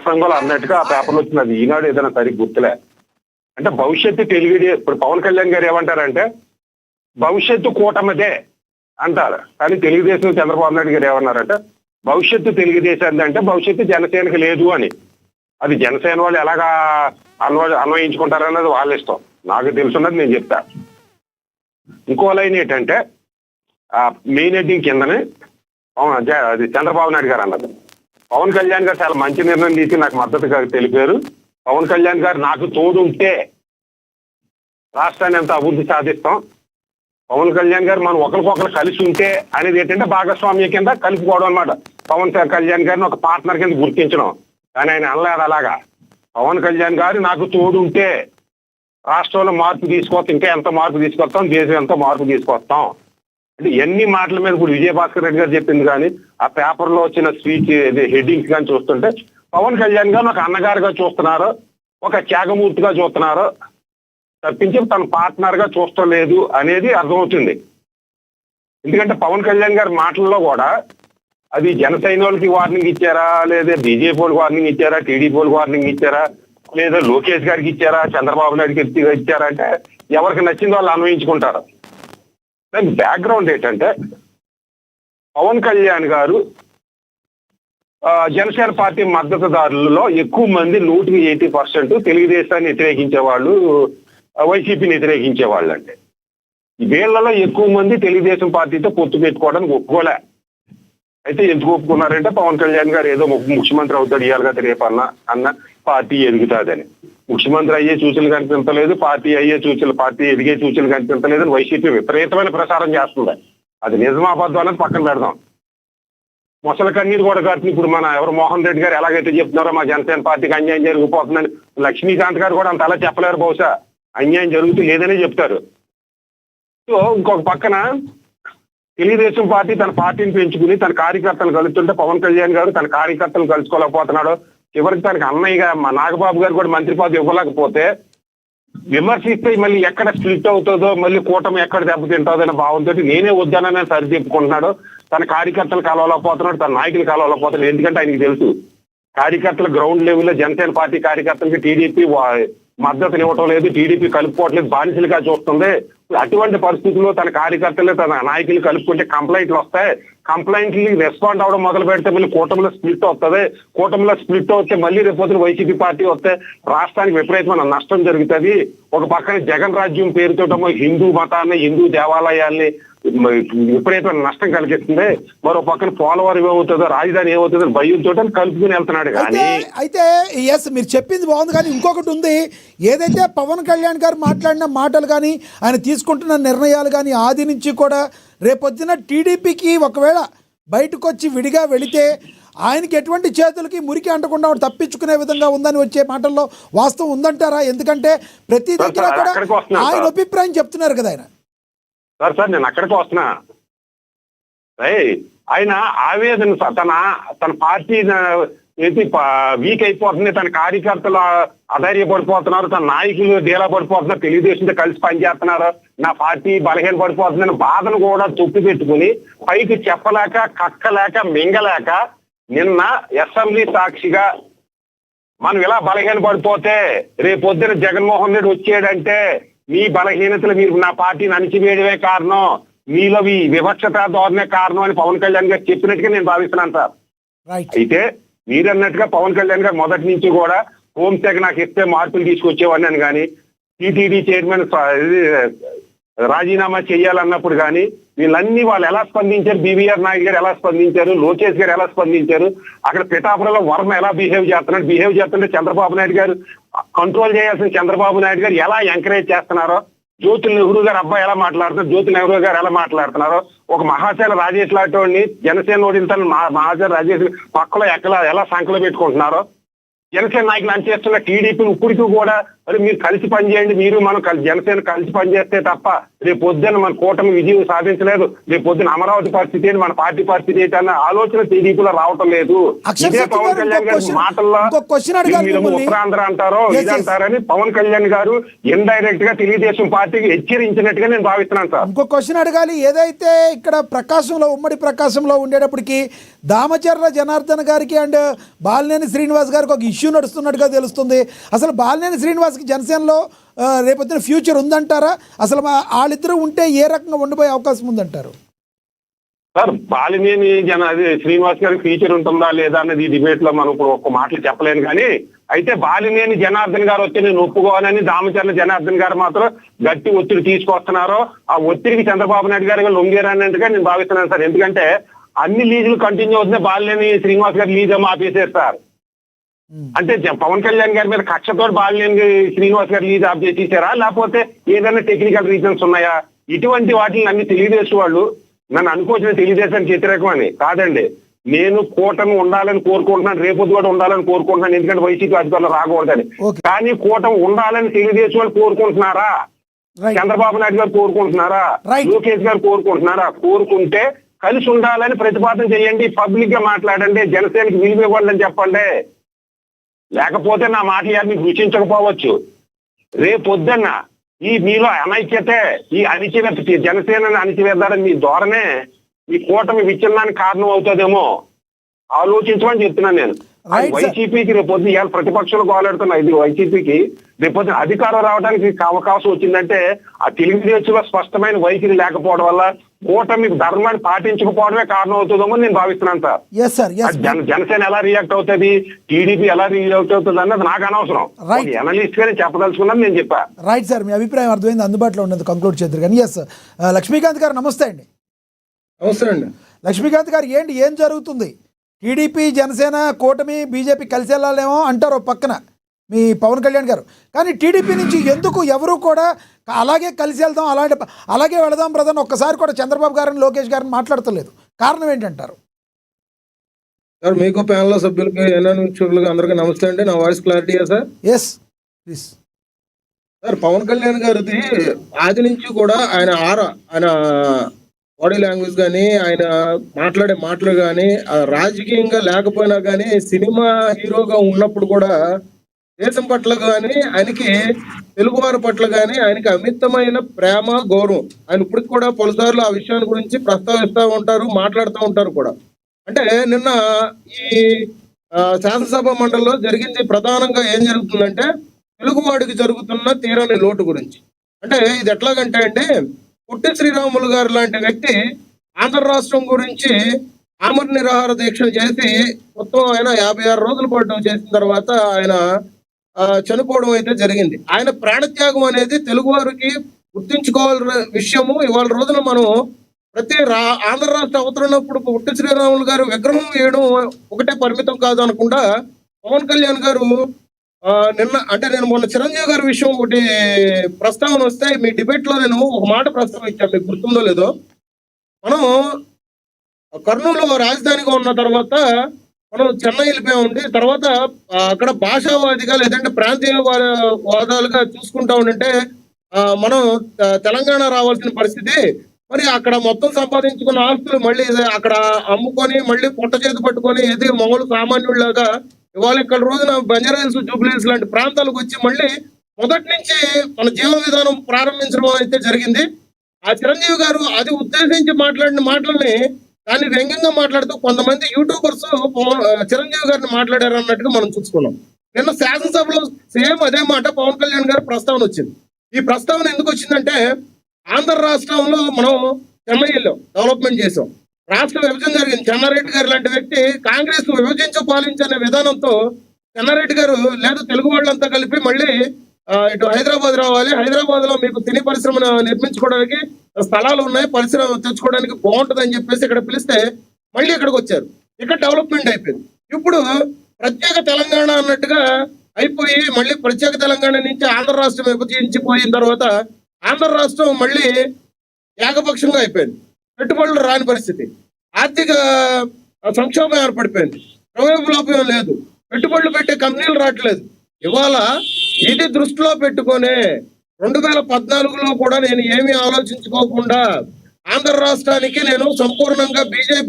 ప్రసంగంలో అన్నట్టుగా ఆ పేపర్లో వచ్చినది ఈనాడు ఏదైనా సరిగ్గా గుర్తులే. అంటే భవిష్యత్తు ఇప్పుడు పవన్ కళ్యాణ్ గారు ఏమంటారంటే భవిష్యత్తు కూటమిదే అంటారు. కానీ తెలుగుదేశం చంద్రబాబు నాయుడు గారు ఏమన్నారంటే భవిష్యత్తు తెలుగుదేశం అంటే భవిష్యత్తు జనసేనకి లేదు అని. అది జనసేన వాళ్ళు ఎలాగా అన్వయించుకుంటారన్నది వాళ్ళ ఇష్టం. నాకు తెలుసున్నది నేను చెప్తా. ఇంకో లైన్ ఏంటంటే మెయిన్ హెడ్డింగ్ కిందని అది చంద్రబాబు నాయుడు గారు అన్నది పవన్ కళ్యాణ్ గారు చాలా మంచి నిర్ణయం తీసి నాకు మద్దతుగా తెలిపారు. పవన్ కళ్యాణ్ గారు నాకు తోడు ఉంటే రాష్ట్రాన్ని ఎంత అభివృద్ధి సాధిస్తాం. పవన్ కళ్యాణ్ గారు మనం ఒకరికొకరు కలిసి ఉంటే అనేది ఏంటంటే భాగస్వామ్య కింద కలుపుకోవడం అనమాట. పవన్ కళ్యాణ్ గారిని ఒక పార్ట్నర్ కింద గుర్తించడం. కానీ ఆయన అనలేదు అలాగా. పవన్ కళ్యాణ్ గారు నాకు తోడు ఉంటే రాష్ట్రంలో మార్పు తీసుకొస్తాం, ఇంకా ఎంత మార్పు తీసుకొస్తాం, దేశం ఎంతో మార్పు తీసుకొస్తాం అంటే ఎన్ని మాటల మీద ఇప్పుడు విజయభాస్కర్ రెడ్డి గారు చెప్పింది కానీ ఆ పేపర్లో వచ్చిన స్పీచ్ హెడ్డింగ్స్ కానీ చూస్తుంటే పవన్ కళ్యాణ్ గారు ఒక అన్నగారుగా చూస్తున్నారు, ఒక త్యాగమూర్తిగా చూస్తున్నారు తప్పించి తన పార్ట్నర్ గా చూడటం లేదు అనేది అర్థమవుతుంది. ఎందుకంటే పవన్ కళ్యాణ్ గారి మాటల్లో కూడా అది జన సైనికులకి వార్నింగ్ ఇచ్చారా, లేదా బీజేపీ వాళ్ళకి వార్నింగ్ ఇచ్చారా, టీడీపీ వాళ్ళకి వార్నింగ్ ఇచ్చారా, లేదా లోకేష్ గారికి ఇచ్చారా, చంద్రబాబు నాయుడుకి ఇచ్చారా అంటే ఎవరికి నచ్చిందో వాళ్ళు అన్వయించుకుంటారు. దాని బ్యాక్గ్రౌండ్ ఏంటంటే పవన్ కళ్యాణ్ గారు జనసేన పార్టీ మద్దతుదారులలో ఎక్కువ మంది 180% తెలుగుదేశాన్ని వ్యతిరేకించే వాళ్ళు, వైసీపీని వ్యతిరేకించే వాళ్ళు. అంటే వీళ్లలో ఎక్కువ మంది తెలుగుదేశం పార్టీతో పొత్తు పెట్టుకోవడానికి ఒప్పుకోలే. అయితే ఎందుకు ఒప్పుకున్నారంటే పవన్ కళ్యాణ్ గారు ఏదో ముఖ్యమంత్రి అవుతాడు ఇయ్యాలి కదా రేపన్నా అన్న పార్టీ ఎదుగుతాదని. ముఖ్యమంత్రి అయ్యే సూచనలు కనిపించలేదు, పార్టీ ఎదిగే సూచనలు కనిపించలేదు అని వైసీపీ విపరీతమైన ప్రచారం చేస్తుంది. అది నిజమాబద్ధం అనేది పక్కన పెడదాం. మొసల కన్నీరు కూడా కాదు. ఇప్పుడు మన మోహన్ రెడ్డి గారు ఎలాగైతే చెప్తున్నారో మా జనసేన పార్టీకి అన్యాయం జరిగిపోతుందని, లక్ష్మీకాంత్ గారు కూడా అంత అలా చెప్పలేరు. బహుశా అన్యాయం జరుగుతూ లేదనే చెప్తారు. సో ఇంకొక పక్కన తెలుగుదేశం పార్టీ తన పార్టీని పెంచుకుని తన కార్యకర్తలు కలుస్తుంటే పవన్ కళ్యాణ్ గారు తన కార్యకర్తలు కలుసుకోలేకపోతున్నాడు. చివరికి తనకి అన్నయ్యగా మా నాగబాబు గారు కూడా మంత్రి పదవి ఇవ్వలేకపోతే విమర్శిస్తే మళ్ళీ ఎక్కడ స్ప్లిట్ అవుతుందో, మళ్ళీ కూటమి ఎక్కడ దెబ్బతింటుందో అనే భావంతో నేనే వద్దానని సరిదిప్పుకుంటున్నాడు. తన కార్యకర్తలు కలవలేకపోతున్నాడు, తన నాయకులు కలవలేకపోతున్నాడు. ఎందుకంటే ఆయనకి తెలుసు కార్యకర్తలు గ్రౌండ్ లెవెల్లో జనసేన పార్టీ కార్యకర్తలకి టీడీపీ మద్దతుని ఇవ్వటం లేదు, టీడీపీ కలుపుకోవట్లేదు, బానిసలుగా చూస్తుంది. అటువంటి పరిస్థితుల్లో తన కార్యకర్తలు తన నాయకులు కలుపుకుంటే కంప్లైంట్లు వస్తాయి. కంప్లైంట్లకి రెస్పాండ్ అవడం మొదలు పెడితే మళ్ళీ కూటమిలో స్ప్లిట్ అవుతుంది. కూటమిలో స్ప్లిట్ అవుతే మళ్ళీ రేపొద్దున వైసీపీ పార్టీ వస్తే రాష్ట్రానికి విపరీతమైన నష్టం జరుగుతుంది. ఒక పక్కన జగన్ రాజ్యం పేరుతోటమో హిందూ మతాన్ని, హిందూ దేవాలయాల్ని విపరీతమైన నష్టం కలిగిస్తుంది. మరో పక్కన పోలవరం ఏమవుతుందో, రాజధాని ఏమవుతుందో భయంతో కలుపుకుని వెళ్తున్నాడు. కానీ అయితే ఎస్ మీరు చెప్పింది బాగుంది, కానీ ఇంకొకటి ఉంది. ఏదైతే పవన్ కళ్యాణ్ గారు మాట్లాడిన మాటలు కానీ ఆయన తీసుకుంటున్న నిర్ణయాలు కానీ ఆది నుంచి కూడా రేపొద్దున టీడీపీకి ఒకవేళ బయటకు వచ్చి విడిగా వెళితే ఆయనకి ఎటువంటి చేతులకి మురికి అంటకుండా తప్పించుకునే విధంగా ఉందని వచ్చే మాటల్లో వాస్తవం ఉందంటారా? ఎందుకంటే ప్రతి దగ్గర కూడా ఆయన అభిప్రాయం చెప్తున్నారు కదా ఆయన. సార్ నేను అక్కడికి వస్తున్నా. ఆయన ఆవేదన తన పార్టీ వీక్ అయిపోతుంది, తన కార్యకర్తలు అధైర్యపడిపోతున్నారు, తన నాయకులు డీలా పడిపోతున్నారు, తెలుగుదేశంతో కలిసి పనిచేస్తున్నారు, నా పార్టీ బలహీన పడిపోతుందని బాధను కూడా తొక్కి పెట్టుకుని పైకి చెప్పలేక, కక్కలేక, మింగలేక నిన్న అసెంబ్లీ సాక్షిగా మనం ఇలా బలహీన పడిపోతే రేపొద్దున జగన్మోహన్ రెడ్డి వచ్చాడంటే మీ బలహీనతలు మీరు నా పార్టీని అణిచివేయడమే కారణం, మీలో ఈ వివక్షత ధోరణే కారణం అని పవన్ కళ్యాణ్ గారు చెప్పినట్టుగా నేను భావిస్తున్నాను సార్. అయితే మీరన్నట్టుగా పవన్ కళ్యాణ్ గారు మొదటి నుంచి కూడా హోంశాఖ నాకు ఇస్తే మార్పులు తీసుకొచ్చేవాడిని అని కానీ, టీటీడీ చైర్మన్ రాజీనామా చేయాలన్నప్పుడు కానీ వీళ్ళన్నీ వాళ్ళు ఎలా స్పందించారు, బీవీఆర్ నాయుడు గారు ఎలా స్పందించారు, లోకేష్ గారు ఎలా స్పందించారు, అక్కడ పిఠాపురంలో వర్మ ఎలా బిహేవ్ చేస్తుంటే చంద్రబాబు నాయుడు గారు కంట్రోల్ చేయాల్సిన చంద్రబాబు నాయుడు గారు ఎలా ఎంకరేజ్ చేస్తున్నారో, జ్యోతి నెహ్రూ గారు అబ్బాయి ఎలా మాట్లాడుతున్నారు, జ్యోతి నెహ్రూ గారు ఎలా మాట్లాడుతున్నారో, ఒక మహాశైల రాజేష్ లాంటి జనసేన ఓడింతని మహాశైల రాజేష్ పక్కలో ఎలా సంఖ్యలో పెట్టుకుంటున్నారో, జనసేన నాయకులు అంచేస్తున్న టీడీపీని ఇప్పటికీ కూడా మరి మీరు కలిసి పనిచేయండి, మీరు మనం జనసేన కలిసి పనిచేస్తే తప్ప రేపు పొద్దున్న మన కూటమి విజయం సాధించలేదు, రేపు పొద్దున అమరావతి పరిస్థితి ఏంటి, మన పార్టీ పరిస్థితి ఏంటి అన్న ఆలోచన టీడీపీలో రావటం లేదు. ఇదే పవన్ కళ్యాణ్ గారి మాటల్లో ఉత్తరాంధ్ర అంటారో ఇదంటారని పవన్ కళ్యాణ్ గారు ఇండైరెక్ట్ గా తెలుగుదేశం పార్టీకి హెచ్చరించినట్టుగా నేను భావిస్తున్నాను సార్. ఇంకో క్వశ్చన్ అడగాలి. ఏదైతే ఇక్కడ ప్రకాశంలో ఉమ్మడి ప్రకాశంలో ఉండేటప్పటికి దామచర్ల జనార్దన్ గారికి అండ్ బాలినేని శ్రీనివాస్ గారికి ఒక ఇష్యూ నడుస్తున్నట్టుగా తెలుస్తుంది. అసలు బాలినేని శ్రీనివాస్కి జనసేనలో రేపొద్దున ఫ్యూచర్ ఉందంటారా? అసలు వాళ్ళిద్దరూ ఉంటే ఏ రకంగా ఉండిపోయే అవకాశం ఉందంటారు? సార్ బాలినేని శ్రీనివాస్ గారికి ఫ్యూచర్ ఉంటుందా లేదా అన్నది ఈ డిబేట్ లో మనం ఇప్పుడు ఒక్క మాటలు చెప్పలేను. కానీ అయితే బాలినేని జనార్దన్ గారు వచ్చి నేను ఒప్పుకోవాలని దామచర్ల జనార్దన్ గారు మాత్రం గట్టి ఒత్తిడి తీసుకొస్తున్నారో ఆ ఒత్తిడికి చంద్రబాబు నాయుడు గారు లొంగారన్నట్టుగా నేను భావిస్తున్నాను సార్. ఎందుకంటే అన్ని లీజులు కంటిన్యూ అవుతున్నాయి, బాలినేని శ్రీనివాస్ గారు లీజ్ ఏమో ఆపేసారు సార్. అంటే పవన్ కళ్యాణ్ గారి మీద కక్షతో బాలినేని శ్రీనివాస్ గారు లీజ్ ఆఫ్ చేసేసారా, లేకపోతే ఏదైనా టెక్నికల్ రీజన్స్ ఉన్నాయా? ఇటువంటి వాటిని అన్ని తెలుగుదేశం వాళ్ళు నన్ను అనుకోవచ్చిన తెలుగుదేశానికి వ్యతిరేకం అని కాదండి. నేను కూటమి ఉండాలని కోరుకుంటున్నాను, రేపు కూడా ఉండాలని కోరుకుంటున్నాను, ఎందుకంటే వైసీపీ అధికారులు రాకూడదని. కానీ కూటమి ఉండాలని తెలుగుదేశం వాళ్ళు కోరుకుంటున్నారా? చంద్రబాబు నాయుడు గారు కోరుకుంటున్నారా? లోకేష్ గారు కోరుకుంటున్నారా? కోరుకుంటే కలిసి ఉండాలని ప్రతిపాదన చేయండి, పబ్లిక్ గా మాట్లాడండి, జనసేనకి విలువ ఇవ్వాలని చెప్పండి. లేకపోతే నా మాటలు యారు మీకు రుచించకపోవచ్చు. రేపొద్దన్న ఈ మీలో అనైక్యతే, ఈ జనసేనని అణిచివేద్దారని మీ ధోరణే ఈ కూటమి విచ్ఛిన్నానికి కారణం అవుతుందేమో ఆలోచించమని చెప్తున్నాను నేను. వైసీపీకి రేపొద్దు ఇవాళ ప్రతిపక్షాలు గోలాడుతున్నాయి. ఇది వైసీపీకి రేపొద్దు అధికారం రావడానికి అవకాశం వచ్చిందంటే ఆ తెలుగుదేశంలో స్పష్టమైన వైఖరి లేకపోవడం వల్ల కూటమి ధర్మాన్ని పాటించకపోవడమే కారణం అవుతుందేమో నేను భావిస్తున్నాను సార్. జనసేన ఎలా రియాక్ట్ అవుతుంది, టీడీపీ ఎలా రియాక్ట్ అవుతుంది అన్నది నాకు అనవసరం. ఎనలిస్ట్ గానే చెప్పదలుచుకున్నాను, నేను చెప్పా. రైట్ సార్, మీ అభిప్రాయం అర్థమైంది, అందుబాటులో ఉన్నది కంక్లూడ్ చేద్దరు. కానీ ఎస్ లక్ష్మీకాంత్ గారు నమస్తే అండి. నమస్తే అండి. లక్ష్మీకాంత్ గారు ఏం జరుగుతుంది? టీడీపీ జనసేన కూటమి బీజేపీ కలిసి వెళ్ళాలేమో అంటారు పక్కన మీ పవన్ కళ్యాణ్ గారు. కానీ టీడీపీ నుంచి ఎందుకు ఎవరు కూడా అలాగే కలిసి వెళ్దాం, అలాగే వెళదాం బ్రదర్ ఒక్కసారి కూడా చంద్రబాబు గారిని లోకేష్ గారిని మాట్లాడతలేదు? కారణం ఏంటంటారు? సార్ మీకు ప్యానల్ సభ్యులకి వీక్షకులకి అందరికీ నమస్తే అండి. నా వాయిస్ క్లారిటీయా sir? Yes please. Sir Pawan Kalyan గారిది ఆది నుంచి కూడా ఆయన బాడీ లాంగ్వేజ్ కానీ ఆయన మాట్లాడే మాటలు కానీ రాజకీయంగా లేకపోయినా కానీ సినిమా హీరోగా ఉన్నప్పుడు కూడా దేశం పట్ల కానీ ఆయనకి తెలుగువారి పట్ల కానీ ఆయనకి అమితమైన ప్రేమ గౌరవం. ఆయన ఇప్పటికి కూడా పలుసార్లు ఆ విషయాన్ని గురించి ప్రస్తావిస్తూ ఉంటారు, మాట్లాడుతూ ఉంటారు కూడా. అంటే నిన్న ఈ శాసనసభ మండలిలో జరిగింది ప్రధానంగా ఏం జరుగుతుందంటే తెలుగువాడికి జరుగుతున్న తీరని లోటు గురించి. అంటే ఇది ఎట్లాగంటే అండి, పుట్టి శ్రీరాములు గారు లాంటి వ్యక్తి ఆంధ్ర రాష్ట్రం గురించి ఆమరణ నిరాహార దీక్ష చేసి మొత్తం ఆయన 56 రోజుల పాటు చేసిన తర్వాత ఆయన చనిపోవడం అయితే జరిగింది. ఆయన ప్రాణత్యాగం అనేది తెలుగువారికి గుర్తించుకోవాల్సిన విషయము. ఇవాళ రోజున మనం ప్రతి ఆంధ్ర రాష్ట్రం అవుతున్నప్పుడు పుట్టి శ్రీరాములు గారు విగ్రహం వేయడం ఒకటే పరిమితం కాదు అనకుండా పవన్ కళ్యాణ్ గారు నేను మొన్న చిరంజీవి గారి విషయం ఒకటి ప్రస్తావన వస్తే మీ డిబేట్ లో నేను ఒక మాట ప్రస్తావించాను, మీకు గుర్తుందో లేదో. మనం కర్నూలు రాజధానిగా ఉన్న తర్వాత మనం చెన్నై వెళ్ళిపోయామండి. తర్వాత అక్కడ భాషావాదిగా లేదంటే ప్రాంతీయ వాదాలుగా చూసుకుంటా ఉంటే మనం తెలంగాణ రావాల్సిన పరిస్థితి. మరి అక్కడ మొత్తం సంపాదించుకున్న ఆస్తులు మళ్ళీ అక్కడ అమ్ముకొని మళ్ళీ పొట్ట చేతి పట్టుకొని ఏది మొగలు సామాన్యుడిలాగా ఇవాళ ఇక్కడ రోజున బంజారాహిల్స్, జూబ్లీహిల్స్ లాంటి ప్రాంతాలకు వచ్చి మళ్ళీ మొదటి నుంచి మన జీవన విధానం ప్రారంభించడం అయితే జరిగింది. ఆ చిరంజీవి గారు అది ఉద్దేశించి మాట్లాడిన మాటల్ని దాన్ని వ్యంగ్యంగా మాట్లాడుతూ కొంతమంది యూట్యూబర్స్ చిరంజీవి గారిని మాట్లాడారు అన్నట్టుగా మనం చూసుకున్నాం. నిన్న శాసనసభలో సేమ్ అదే మాట పవన్ కళ్యాణ్ గారి ప్రస్తావన వచ్చింది. ఈ ప్రస్తావన ఎందుకు వచ్చిందంటే ఆంధ్ర రాష్ట్రంలో మనం చెన్నైలో డెవలప్మెంట్ చేసాం, రాష్ట్ర విభజన జరిగింది. చెన్నారెడ్డి గారు లాంటి వ్యక్తి కాంగ్రెస్ విభజించి పాలించనే విధానంతో చెన్నారెడ్డి గారు లేదు తెలుగు వాళ్ళంతా కలిపి మళ్ళీ ఇటు హైదరాబాద్ రావాలి, హైదరాబాద్ లో మీకు సినీ పరిశ్రమను నిర్మించుకోవడానికి స్థలాలు ఉన్నాయి, పరిశ్రమ తెచ్చుకోవడానికి బాగుంటుంది అని చెప్పేసి ఇక్కడ పిలిస్తే మళ్ళీ ఇక్కడికి వచ్చారు. ఇక్కడ డెవలప్మెంట్ అయిపోయింది. ఇప్పుడు ప్రత్యేక తెలంగాణ అన్నట్టుగా అయిపోయి మళ్ళీ ప్రత్యేక తెలంగాణ నుంచి ఆంధ్ర రాష్ట్రం విభజించిపోయిన తర్వాత ఆంధ్ర రాష్ట్రం మళ్ళీ ఏకపక్షంగా అయిపోయింది. పెట్టుబడులు రాని పరిస్థితి, ఆర్థిక సంక్షోభం ఏర్పడిపోయింది, ద్రవ్యోల్బణం లేదు, పెట్టుబడులు పెట్టే కంపెనీలు రావట్లేదు. ఇవాళ ఇది దృష్టిలో పెట్టుకొని 2014లో కూడా నేను ఏమీ ఆలోచించుకోకుండా ఆంధ్ర రాష్ట్రానికి నేను సంపూర్ణంగా బీజేపీ